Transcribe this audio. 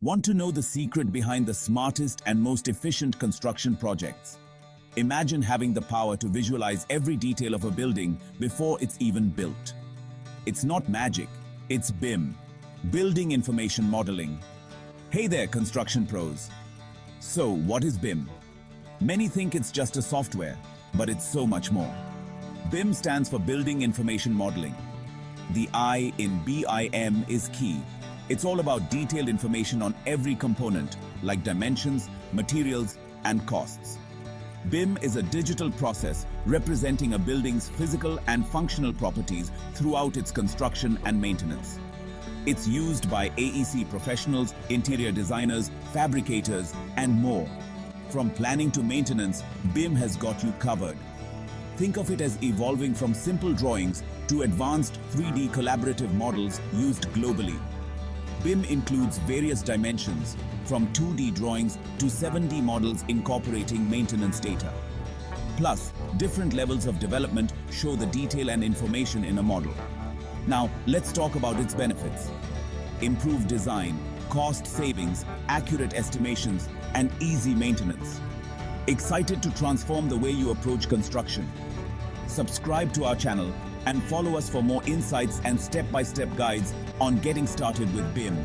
Want to know the secret behind the smartest and most efficient construction projects? Imagine having the power to visualize every detail of a building before it's even built. It's not magic, it's BIM, Building Information Modeling. Hey there, construction pros. So, what is BIM? Many think it's just a software, but it's so much more. BIM stands for Building Information Modeling. The I in BIM is key. It's all about detailed information on every component, like dimensions, materials, and costs. BIM is a digital process representing a building's physical and functional properties throughout its construction and maintenance. It's used by AEC professionals, interior designers, fabricators, and more. From planning to maintenance, BIM has got you covered. Think of it as evolving from simple drawings to advanced 3D collaborative models used globally. BIM includes various dimensions, from 2D drawings to 7D models incorporating maintenance data. Plus, different levels of development show the detail and information in a model. Now, let's talk about its benefits. Improved design, cost savings, accurate estimations, and easy maintenance. Excited to transform the way you approach construction? Subscribe to our channel and follow us for more insights and step-by-step guides on getting started with BIM.